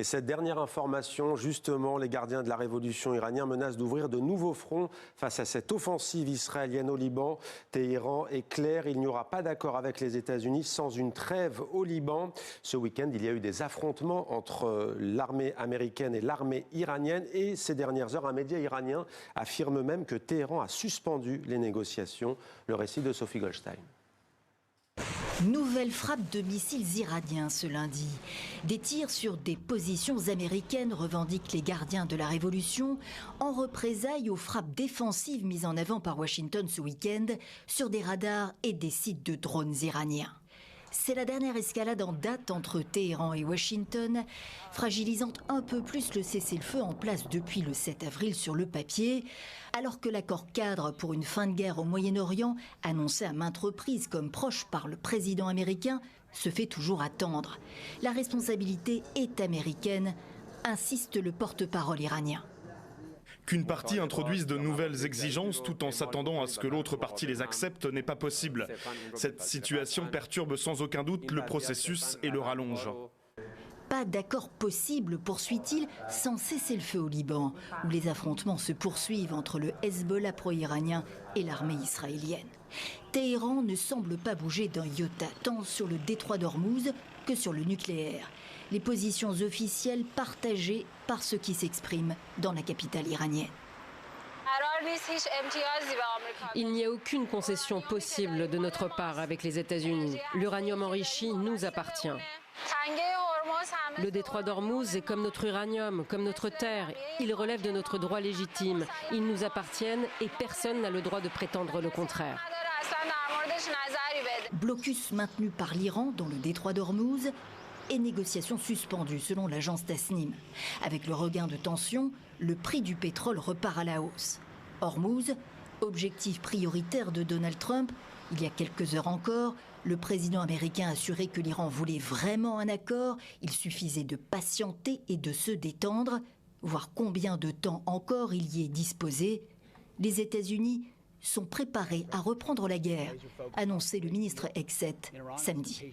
cette dernière information, justement, les gardiens de la révolution iranienne menacent d'ouvrir de nouveaux fronts face à cette offensive israélienne au Liban. Téhéran est clair, il n'y aura pas d'accord avec les États-Unis sans une trêve au Liban. Ce week-end, il y a eu des affrontements entre l'armée américaine et l'armée iranienne. Et ces dernières heures, un média iranien affirme même que Téhéran a suspendu les négociations. Le récit de Sophie Goldstein. Nouvelle frappe de missiles iraniens ce lundi. Des tirs sur des positions américaines revendiquent les gardiens de la révolution en représailles aux frappes défensives mises en avant par Washington ce week-end sur des radars et des sites de drones iraniens. C'est la dernière escalade en date entre Téhéran et Washington, fragilisant un peu plus le cessez-le-feu en place depuis le 7 avril sur le papier, alors que l'accord cadre pour une fin de guerre au Moyen-Orient, annoncé à maintes reprises comme proche par le président américain, se fait toujours attendre. La responsabilité est américaine, insiste le porte-parole iranien. Qu'une partie introduise de nouvelles exigences tout en s'attendant à ce que l'autre partie les accepte n'est pas possible. Cette situation perturbe sans aucun doute le processus et le rallonge. Pas d'accord possible, poursuit-il, sans cesser le feu au Liban, où les affrontements se poursuivent entre le Hezbollah pro-iranien et l'armée israélienne. Téhéran ne semble pas bouger d'un iota, tant sur le détroit d'Ormuz que sur le nucléaire. Les positions officielles partagées par ceux qui s'expriment dans la capitale iranienne. Il n'y a aucune concession possible de notre part avec les États-Unis. L'uranium enrichi nous appartient. Le détroit d'Ormuz est comme notre uranium, comme notre terre. Ils relèvent de notre droit légitime. Ils nous appartiennent et personne n'a le droit de prétendre le contraire. Blocus maintenu par l'Iran dans le détroit d'Ormuz et négociations suspendues selon l'agence Tasnim. Avec le regain de tension, le prix du pétrole repart à la hausse. Ormuz, objectif prioritaire de Donald Trump, il y a quelques heures encore, le président américain a assuré que l'Iran voulait vraiment un accord, il suffisait de patienter et de se détendre, voir combien de temps encore il y est disposé. Les États-Unis sont préparés à reprendre la guerre, annonçait le ministre Hegseth samedi.